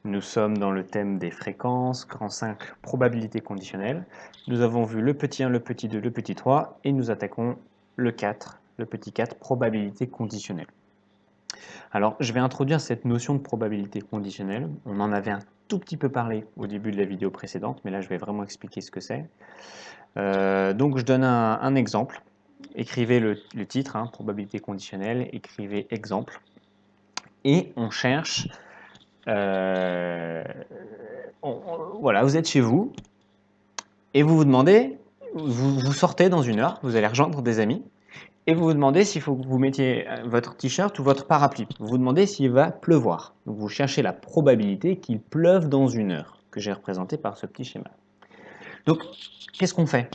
Nous sommes dans le thème des fréquences, grand 5, probabilité conditionnelle. Nous avons vu le petit 1, le petit 2, le petit 3, et nous attaquons le 4, le petit 4, probabilité conditionnelle. Alors, je vais introduire cette notion de probabilité conditionnelle. On en avait un tout petit peu parlé au début de la vidéo précédente, mais là, je vais vraiment expliquer ce que c'est. Donc, je donne un exemple. Écrivez le titre, hein, probabilité conditionnelle, écrivez exemple, et on cherche... voilà, vous êtes chez vous, et vous vous demandez, vous sortez dans une heure, vous allez rejoindre des amis, et vous vous demandez s'il faut que vous mettiez votre t-shirt ou votre parapluie. Vous vous demandez s'il va pleuvoir. Donc vous cherchez la probabilité qu'il pleuve dans une heure, que j'ai représentée par ce petit schéma. Donc, qu'est-ce qu'on fait?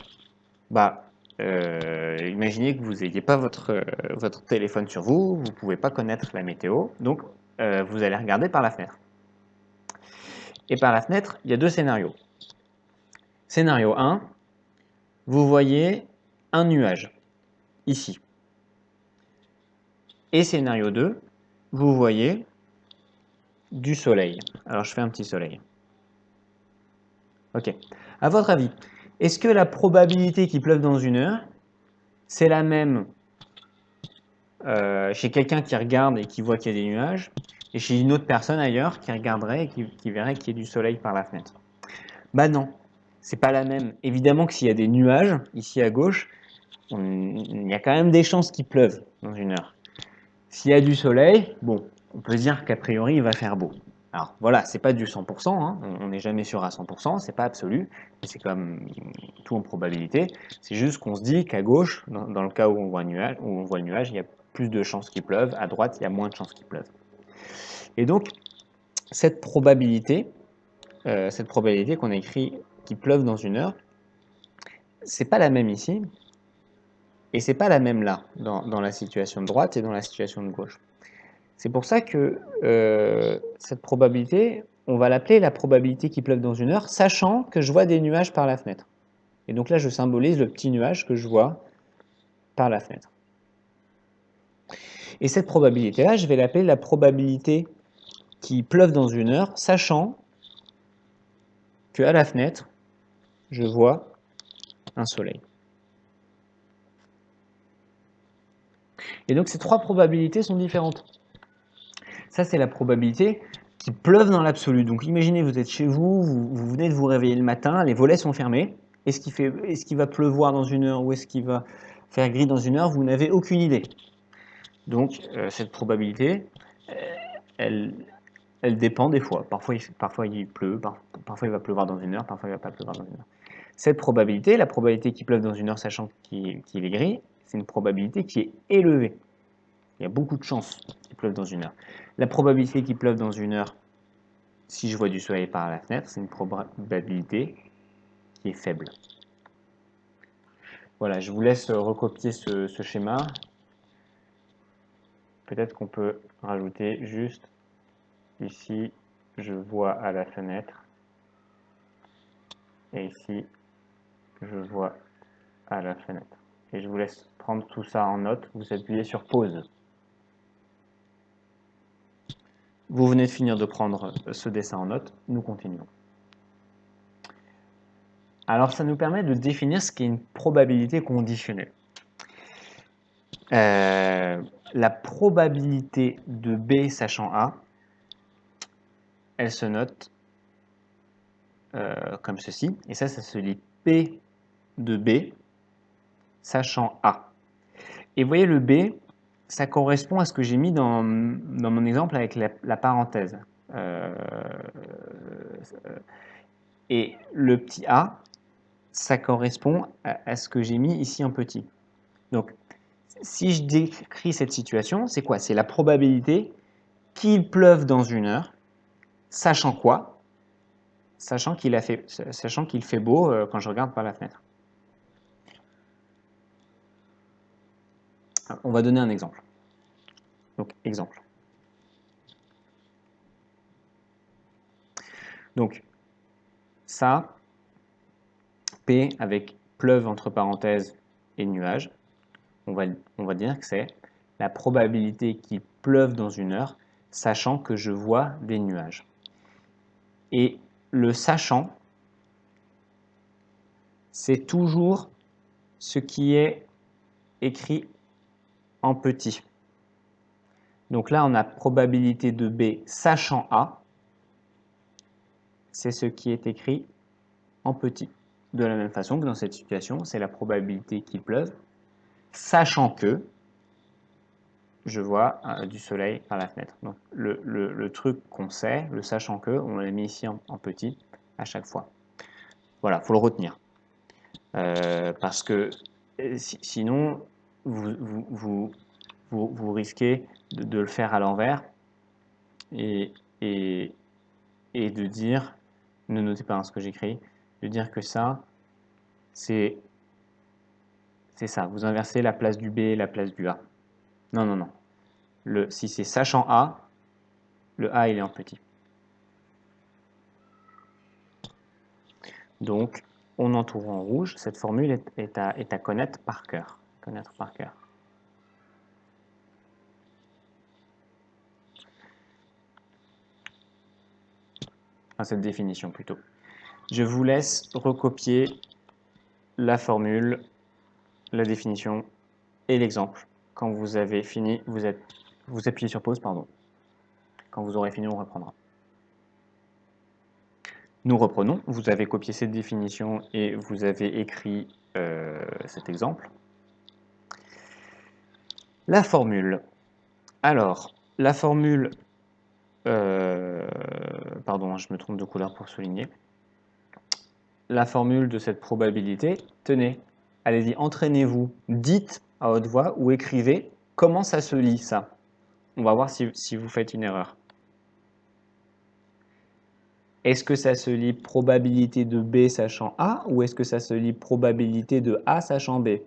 Imaginez que vous n'ayez pas votre téléphone sur vous, vous ne pouvez pas connaître la météo, donc vous allez regarder par la fenêtre. Et par la fenêtre, il y a deux scénarios. Scénario 1, vous voyez un nuage, ici. Et scénario 2, vous voyez du soleil. Alors je fais un petit soleil. Ok. À votre avis, est-ce que la probabilité qu'il pleuve dans une heure, c'est la même chez quelqu'un qui regarde et qui voit qu'il y a des nuages, et chez une autre personne ailleurs qui regarderait et qui verrait qu'il y a du soleil par la fenêtre? Bah non, c'est pas la même. Évidemment que s'il y a des nuages, ici à gauche, il y a quand même des chances qu'il pleuve dans une heure. S'il y a du soleil, bon, on peut dire qu'a priori il va faire beau. Alors voilà, c'est pas du 100%, hein, on n'est jamais sûr à 100%, c'est pas absolu, mais c'est comme tout en probabilité. C'est juste qu'on se dit qu'à gauche, dans le cas où on voit le nuage, il y a plus de chances qu'il pleuve, à droite, il y a moins de chances qu'il pleuve. Et donc, cette probabilité qu'on a écrit qu'il pleuve dans une heure, c'est pas la même ici, et c'est pas la même là, dans la situation de droite et dans la situation de gauche. C'est pour ça que cette probabilité, on va l'appeler la probabilité qu'il pleuve dans une heure, sachant que je vois des nuages par la fenêtre. Et donc là, je symbolise le petit nuage que je vois par la fenêtre. Et cette probabilité-là, je vais l'appeler la probabilité qu'il pleuve dans une heure, sachant qu'à la fenêtre, je vois un soleil. Et donc ces trois probabilités sont différentes. Ça, c'est la probabilité qu'il pleuve dans l'absolu. Donc imaginez, vous êtes chez vous, vous venez de vous réveiller le matin, les volets sont fermés. Est-ce qu'il va pleuvoir dans une heure ou est-ce qu'il va faire gris dans une heure? Vous n'avez aucune idée. Donc cette probabilité, elle dépend des fois. Parfois il pleut, parfois il va pleuvoir dans une heure, parfois il ne va pas pleuvoir dans une heure. Cette probabilité, la probabilité qu'il pleuve dans une heure sachant qu'il est gris, c'est une probabilité qui est élevée. Il y a beaucoup de chances qu'il pleuve dans une heure. La probabilité qu'il pleuve dans une heure, si je vois du soleil par la fenêtre, c'est une probabilité qui est faible. Voilà, je vous laisse recopier ce schéma. Peut-être qu'on peut rajouter juste ici, je vois à la fenêtre. Et ici, je vois à la fenêtre. Et je vous laisse prendre tout ça en note. Vous appuyez sur pause. Vous venez de finir de prendre ce dessin en note. Nous continuons. Alors, ça nous permet de définir ce qu'est une probabilité conditionnelle. La probabilité de B sachant A, elle se note comme ceci. Et ça se lit P de B sachant A. Et vous voyez, le B, ça correspond à ce que j'ai mis dans mon exemple avec la parenthèse. Et le petit A, ça correspond à ce que j'ai mis ici en petit. Donc, si je décris cette situation, c'est quoi? C'est la probabilité qu'il pleuve dans une heure, sachant quoi? Sachant qu'il fait beau quand je regarde par la fenêtre. On va donner un exemple. Donc, exemple. Donc, ça, P avec pleuve entre parenthèses et nuage, on va dire que c'est la probabilité qu'il pleuve dans une heure, sachant que je vois des nuages. Et le sachant, c'est toujours ce qui est écrit en petit. Donc là, on a probabilité de B sachant A. C'est ce qui est écrit en petit. De la même façon que dans cette situation, c'est la probabilité qu'il pleuve, sachant que je vois du soleil par la fenêtre. Donc le truc qu'on sait, le sachant que, on l'a mis ici en petit à chaque fois. Voilà, il faut le retenir. Parce que sinon, vous risquez de le faire à l'envers et de dire, ne notez pas ce que j'écris, de dire que ça, c'est ça, vous inversez la place du B et la place du A. Non, non, non. Si c'est sachant A, le A il est en petit. Donc, on entoure en rouge. Cette formule est à connaître par cœur. Connaître par cœur. Enfin, cette définition plutôt. Je vous laisse recopier la formule, la définition et l'exemple. Quand vous avez fini, vous appuyez sur pause, pardon. Quand vous aurez fini, on reprendra. Nous reprenons. Vous avez copié cette définition et vous avez écrit cet exemple. La formule. Alors, la formule... pardon, je me trompe de couleur pour souligner. La formule de cette probabilité, tenez, allez-y, entraînez-vous, dites à haute voix ou écrivez comment ça se lit ça. On va voir si vous faites une erreur. Est-ce que ça se lit probabilité de B sachant A ou est-ce que ça se lit probabilité de A sachant B?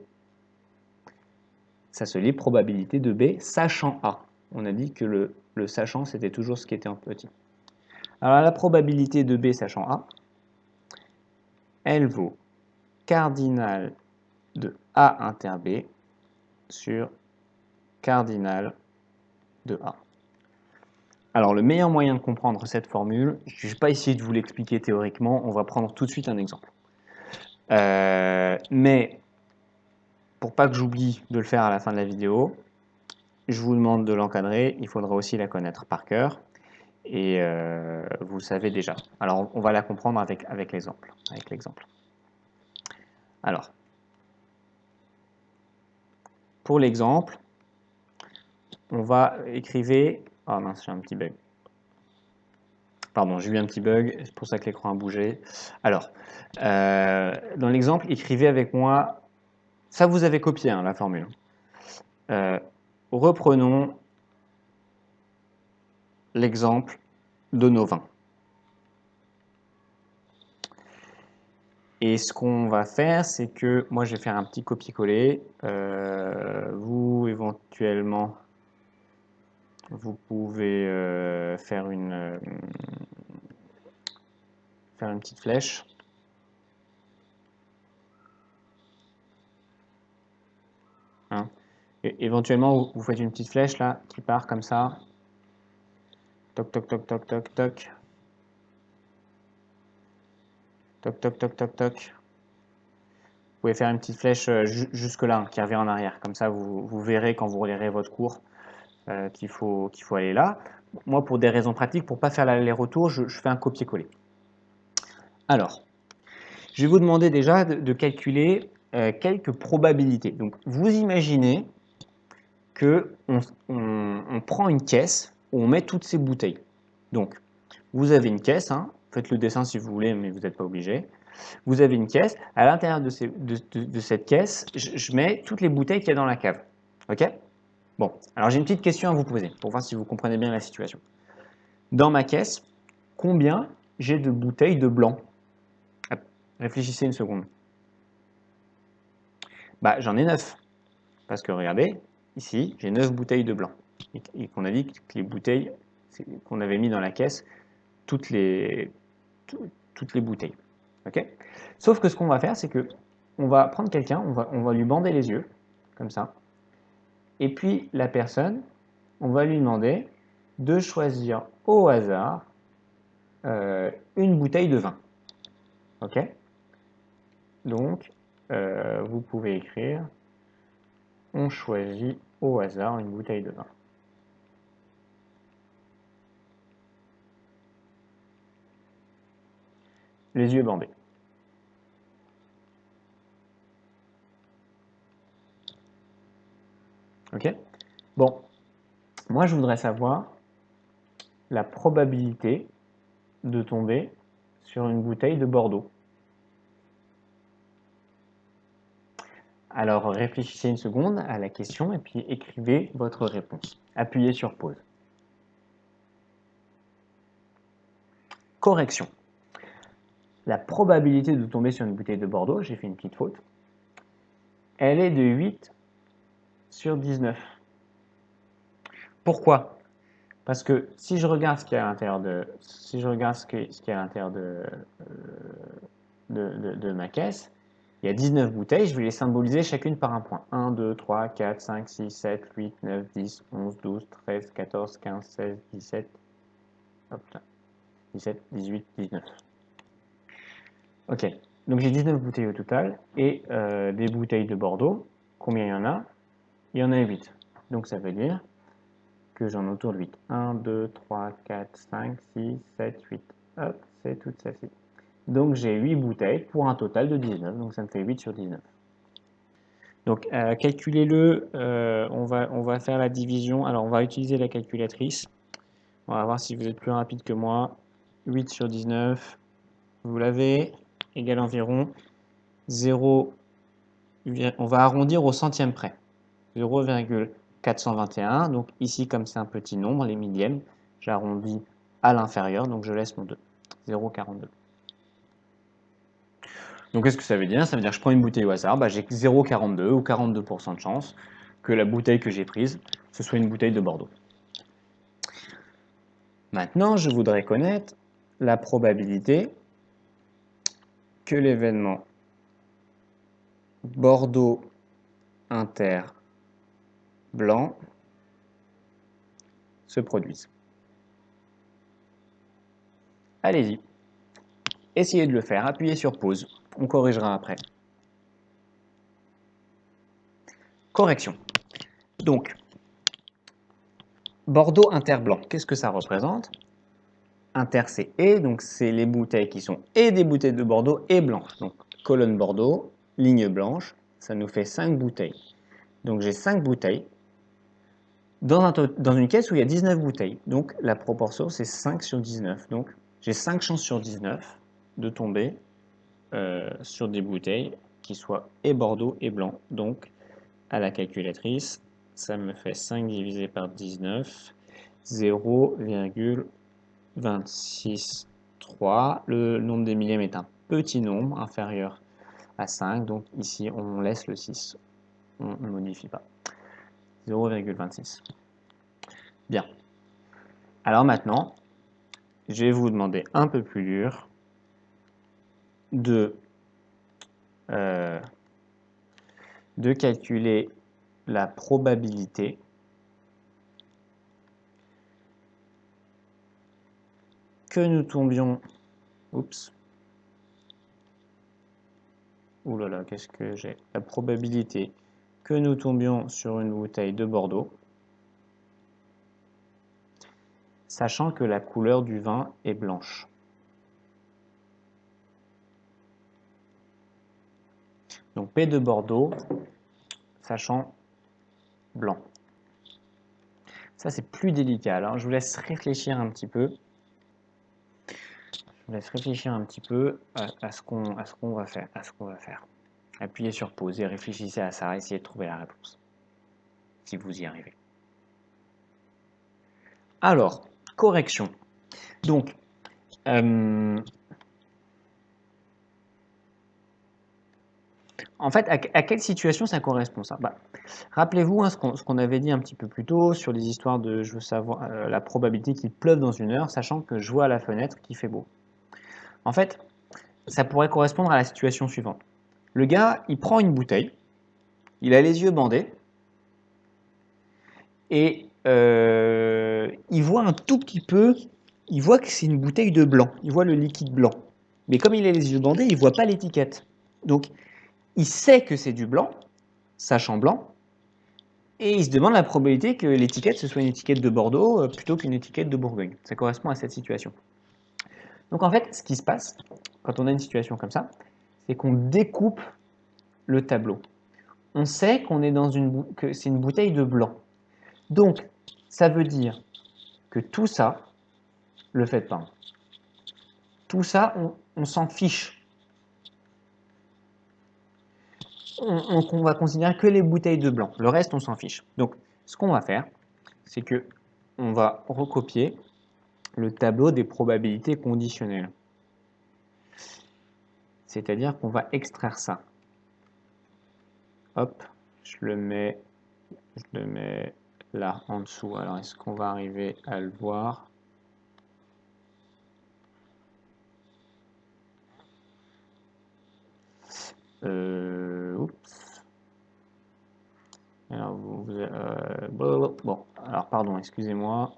Ça se lit probabilité de B sachant A. On a dit que le sachant, c'était toujours ce qui était en petit. Alors la probabilité de B sachant A, elle vaut cardinal de A inter B sur cardinal de A. Alors le meilleur moyen de comprendre cette formule, je ne vais pas essayer de vous l'expliquer théoriquement, on va prendre tout de suite un exemple. Mais pour pas que j'oublie de le faire à la fin de la vidéo, je vous demande de l'encadrer, il faudra aussi la connaître par cœur, et vous le savez déjà. Alors on va la comprendre avec l'exemple. Alors, pour l'exemple, on va écrire... Oh mince, j'ai un petit bug. Pardon, j'ai eu un petit bug, c'est pour ça que l'écran a bougé. Alors, dans l'exemple, écrivez avec moi, ça vous avez copié la formule. Reprenons l'exemple de nos vins. Et ce qu'on va faire, c'est que moi je vais faire un petit copier-coller. Vous, éventuellement, vous pouvez faire une petite flèche. Hein. Et éventuellement, vous faites une petite flèche là qui part comme ça. Toc, toc, toc, toc, toc, toc. Toc, toc, toc, toc, toc. Vous pouvez faire une petite flèche jusque là, qui revient en arrière. Comme ça, vous verrez quand vous relirez votre cours qu'il faut aller là. Moi, pour des raisons pratiques, pour ne pas faire l'aller-retour, je fais un copier-coller. Alors, je vais vous demander déjà de calculer quelques probabilités. Donc, vous imaginez qu'on prend une caisse où on met toutes ces bouteilles. Donc, vous avez une caisse, hein, faites le dessin si vous voulez, mais vous n'êtes pas obligé. Vous avez une caisse, à l'intérieur de cette caisse, je mets toutes les bouteilles qu'il y a dans la cave. Ok? Bon, alors j'ai une petite question à vous poser, pour voir si vous comprenez bien la situation. Dans ma caisse, combien j'ai de bouteilles de blanc? Réfléchissez une seconde. Bah, j'en ai 9. Parce que regardez, ici, j'ai 9 bouteilles de blanc. Et qu'on a dit que les bouteilles qu'on avait mis dans la caisse, toutes les bouteilles. Okay, sauf que ce qu'on va faire, c'est que on va prendre quelqu'un, on va lui bander les yeux, comme ça. Et puis la personne, on va lui demander de choisir au hasard une bouteille de vin. Ok? Donc, vous pouvez écrire, on choisit au hasard une bouteille de vin. Les yeux bandés. Ok? Bon, moi je voudrais savoir la probabilité de tomber sur une bouteille de Bordeaux. Alors réfléchissez une seconde à la question et puis écrivez votre réponse. Appuyez sur pause. Correction. La probabilité de tomber sur une bouteille de Bordeaux, j'ai fait une petite faute, elle est de 8 sur 19. Pourquoi? Parce que si je regarde ce qu'il y a à l'intérieur de ma caisse, il y a 19 bouteilles, je vais les symboliser chacune par un point. 1, 2, 3, 4, 5, 6, 7, 8, 9, 10, 11, 12, 13, 14, 15, 16, 17, hop là, 17, 18, 19. Ok, donc j'ai 19 bouteilles au total, et des bouteilles de Bordeaux, combien il y en a? Il y en a 8. Donc ça veut dire que j'en entoure 8. 1, 2, 3, 4, 5, 6, 7, 8. Hop, c'est tout ceci. Donc j'ai 8 bouteilles pour un total de 19, donc ça me fait 8 sur 19. Donc calculez-le, on va faire la division. Alors on va utiliser la calculatrice. On va voir si vous êtes plus rapide que moi. 8 sur 19, vous l'avez, égale environ 0, on va arrondir au centième près. 0,421, donc ici comme c'est un petit nombre, les millièmes, j'arrondis à l'inférieur, donc je laisse mon 2, 0,42. Donc qu'est-ce que ça veut dire? Ça veut dire que je prends une bouteille au hasard, j'ai 0,42 ou 42% de chance que la bouteille que j'ai prise, ce soit une bouteille de Bordeaux. Maintenant, je voudrais connaître la probabilité que l'événement Bordeaux Inter blanc se produise. Allez-y, essayez de le faire, appuyez sur pause, on corrigera après. Correction. Donc, Bordeaux Inter blanc, qu'est-ce que ça représente? Inter c'est et, donc c'est les bouteilles qui sont et des bouteilles de Bordeaux et blanches. Donc colonne Bordeaux, ligne blanche, ça nous fait 5 bouteilles. Donc j'ai 5 bouteilles dans une caisse où il y a 19 bouteilles. Donc la proportion c'est 5 sur 19. Donc j'ai 5 chances sur 19 de tomber sur des bouteilles qui soient et Bordeaux et blanc. Donc à la calculatrice, ça me fait 5 divisé par 19, 0,26,3. Le nombre des millièmes est un petit nombre, inférieur à 5, donc ici on laisse le 6, on ne modifie pas. 0,26. Bien. Alors maintenant, je vais vous demander un peu plus dur de calculer la probabilité que nous tombions. Oups. Ouh là là, qu'est-ce que j'ai? La probabilité que nous tombions sur une bouteille de Bordeaux, sachant que la couleur du vin est blanche. Donc P de Bordeaux, sachant blanc. Ça, c'est plus délicat. Alors, je vous laisse réfléchir un petit peu. Je vous laisse réfléchir un petit peu à ce qu'on va faire. Appuyez sur pause et réfléchissez à ça. Essayez de trouver la réponse, si vous y arrivez. Alors, correction. Donc, en fait, à quelle situation ça correspond ça? Rappelez-vous ce qu'on avait dit un petit peu plus tôt sur les histoires de je veux savoir la probabilité qu'il pleuve dans une heure, sachant que je vois à la fenêtre qu'il fait beau. En fait, ça pourrait correspondre à la situation suivante. Le gars, il prend une bouteille, il a les yeux bandés, et il voit un tout petit peu il voit que c'est une bouteille de blanc, il voit le liquide blanc. Mais comme il a les yeux bandés, il ne voit pas l'étiquette. Donc, il sait que c'est du blanc, sachant blanc, et il se demande la probabilité que l'étiquette, ce soit une étiquette de Bordeaux plutôt qu'une étiquette de Bourgogne. Ça correspond à cette situation. Donc en fait, ce qui se passe, quand on a une situation comme ça, c'est qu'on découpe le tableau. On sait qu'on est que c'est une bouteille de blanc. Donc, ça veut dire que tout ça, le faites pas. Tout ça, on s'en fiche. On va considérer que les bouteilles de blanc. Le reste, on s'en fiche. Donc, ce qu'on va faire, c'est que on va recopier le tableau des probabilités conditionnelles. C'est-à-dire qu'on va extraire ça. Hop, je le mets là en dessous. Alors, est-ce qu'on va arriver à le voir? Oups. Alors, bon, alors pardon, excusez-moi.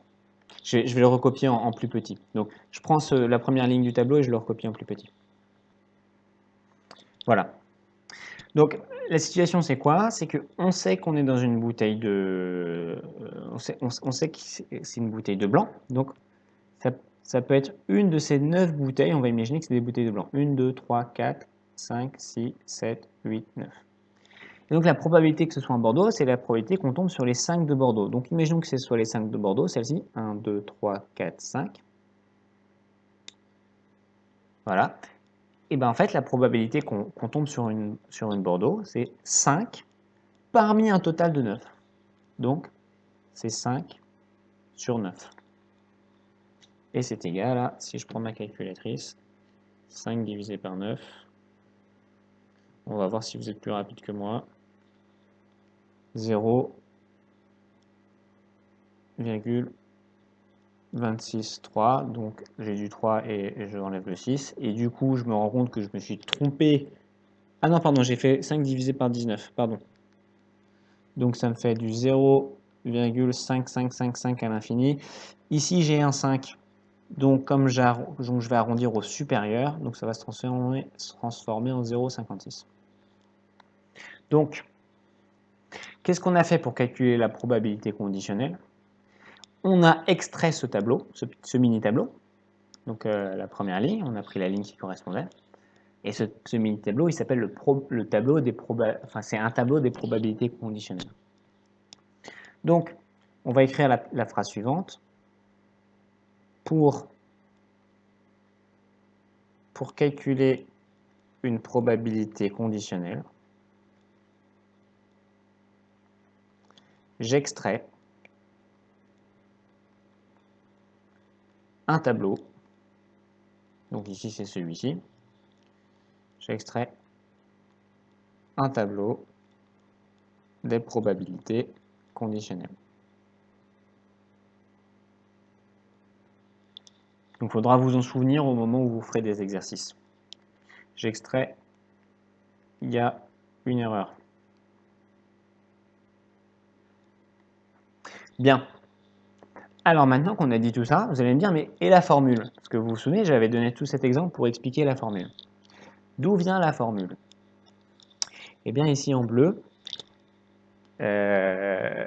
Je vais le recopier en plus petit. Donc, je prends la première ligne du tableau et je le recopie en plus petit. Voilà. Donc, la situation, c'est quoi? C'est qu'on sait qu'on est dans une bouteille de... on sait que c'est une bouteille de blanc. Donc, ça peut être une de ces 9 bouteilles. On va imaginer que c'est des bouteilles de blanc. 1, 2, 3, 4, 5, 6, 7, 8, 9. Et donc, la probabilité que ce soit un Bordeaux, c'est la probabilité qu'on tombe sur les 5 de Bordeaux. Donc, imaginons que ce soit les 5 de Bordeaux, celle-ci. 1, 2, 3, 4, 5. Voilà. Et bien en fait, la probabilité qu'on tombe sur une Bordeaux, c'est 5 parmi un total de 9. Donc, c'est 5 sur 9. Et c'est égal à, si je prends ma calculatrice, 5 divisé par 9. On va voir si vous êtes plus rapide que moi. 0,263. Donc, j'ai du 3 et je enlève le 6. Et du coup, je me rends compte que je me suis trompé. Ah non, pardon, j'ai fait 5 divisé par 19. Pardon. Donc ça me fait du 0,5555 à l'infini. Ici, j'ai un 5. Donc comme je vais arrondir au supérieur, donc ça va se transformer en 0,56. Donc, qu'est-ce qu'on a fait pour calculer la probabilité conditionnelle? On a extrait ce tableau, ce mini-tableau. Donc la première ligne, on a pris la ligne qui correspondait. Et ce mini-tableau, il s'appelle le tableau des probabilités, enfin c'est un tableau des probabilités conditionnelles. Donc, on va écrire la phrase suivante. Pour calculer une probabilité conditionnelle, j'extrais un tableau. Donc ici, c'est celui-ci. J'extrais un tableau des probabilités conditionnelles. Donc, il faudra vous en souvenir au moment où vous ferez des exercices. J'extrais, il y a une erreur. Bien. Alors maintenant qu'on a dit tout ça, vous allez me dire, mais et la formule? Parce que vous vous souvenez, j'avais donné tout cet exemple pour expliquer la formule. D'où vient la formule? Eh bien, ici en bleu, je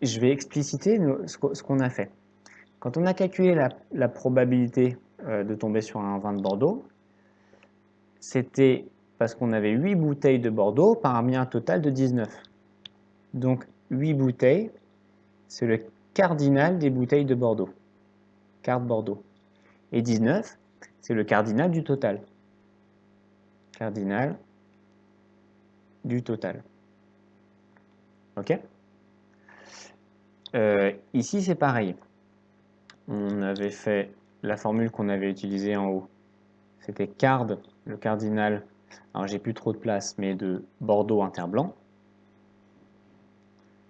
vais expliciter ce qu'on a fait. Quand on a calculé la probabilité de tomber sur un vin de Bordeaux, c'était parce qu'on avait 8 bouteilles de Bordeaux parmi un total de 19. Donc 8 bouteilles, c'est le cardinal des bouteilles de Bordeaux. Carte Bordeaux. Et 19, c'est le cardinal du total. Cardinal du total. Ok? Ici, c'est pareil. On avait fait la formule qu'on avait utilisée en haut. C'était card, le cardinal, alors j'ai plus trop de place, mais de Bordeaux interblanc.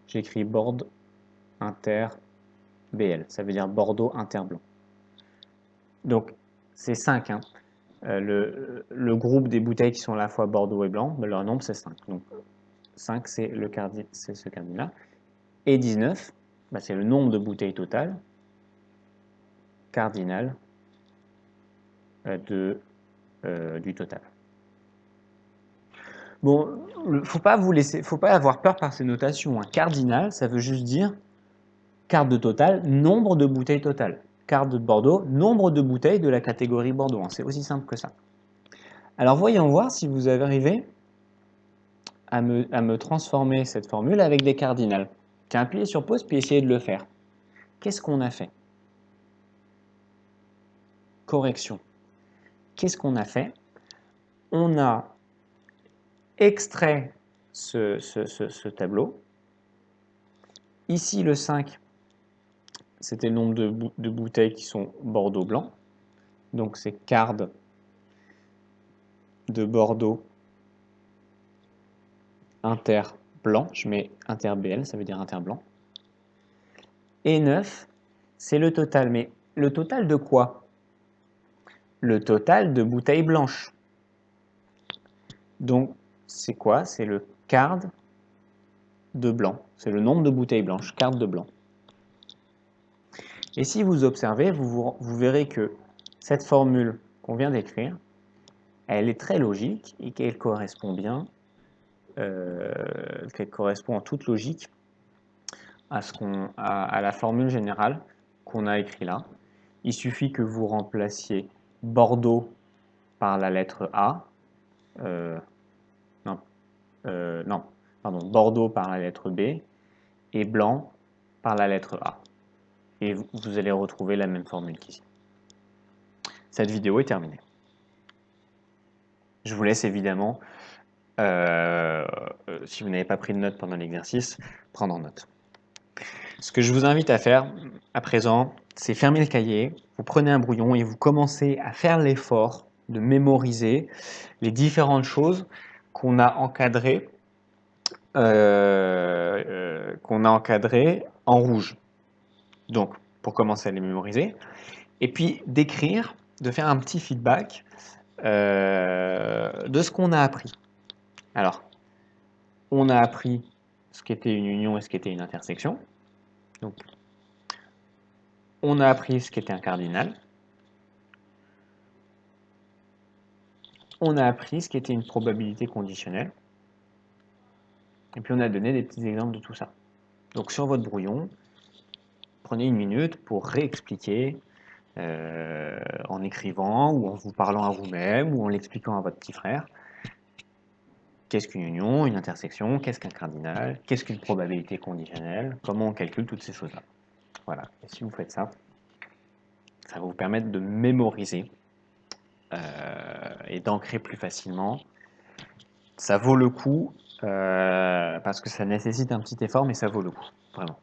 J'écris Bord inter BL, ça veut dire Bordeaux interblanc. Donc c'est 5. Hein. Le groupe des bouteilles qui sont à la fois Bordeaux et blanc, leur nombre c'est 5. Donc 5 c'est ce cardinal. Et 19, c'est le nombre de bouteilles totales. cardinal du total. Bon, faut pas avoir peur par ces notations. Cardinal, ça veut juste dire carte de total, nombre de bouteilles totales. Carte de Bordeaux, nombre de bouteilles de la catégorie Bordeaux. C'est aussi simple que ça. Alors voyons voir si vous arrivez à me transformer cette formule avec des cardinales. Tiens, appuyez sur pause puis essayez de le faire. Qu'est-ce qu'on a fait? Correction. Qu'est-ce qu'on a fait? On a extrait ce tableau. Ici, le 5, c'était le nombre de bouteilles qui sont Bordeaux blanc. Donc, c'est card de Bordeaux inter blanc. Je mets inter BL, ça veut dire inter blanc. Et 9, c'est le total. Mais le total de quoi? Le total de bouteilles blanches. Donc, c'est quoi? C'est le card de blanc. C'est le nombre de bouteilles blanches, card de blanc. Et si vous observez, vous verrez que cette formule qu'on vient d'écrire, elle est très logique et qu'elle correspond bien, qu'elle correspond en toute logique à la formule générale qu'on a écrite là. Il suffit que vous remplaciez Bordeaux par la lettre A, Bordeaux par la lettre B et blanc par la lettre A. Et vous allez retrouver la même formule qu'ici. Cette vidéo est terminée. Je vous laisse évidemment, si vous n'avez pas pris de notes pendant l'exercice, prendre en note. Ce que je vous invite à faire à présent, c'est fermer le cahier, vous prenez un brouillon et vous commencez à faire l'effort de mémoriser les différentes choses qu'on a encadrées en rouge. Donc, pour commencer à les mémoriser, et puis d'écrire, de faire un petit feedback de ce qu'on a appris. Alors, on a appris ce qu'était une union et ce qu'était une intersection. Donc, on a appris ce qu'était un cardinal. On a appris ce qu'était une probabilité conditionnelle. Et puis, on a donné des petits exemples de tout ça. Donc, sur votre brouillon, prenez une minute pour réexpliquer en écrivant ou en vous parlant à vous-même ou en l'expliquant à votre petit frère. Qu'est-ce qu'une union, une intersection, qu'est-ce qu'un cardinal, qu'est-ce qu'une probabilité conditionnelle, comment on calcule toutes ces choses-là. Voilà, et si vous faites ça, ça va vous permettre de mémoriser et d'ancrer plus facilement. Ça vaut le coup, parce que ça nécessite un petit effort, mais ça vaut le coup, vraiment.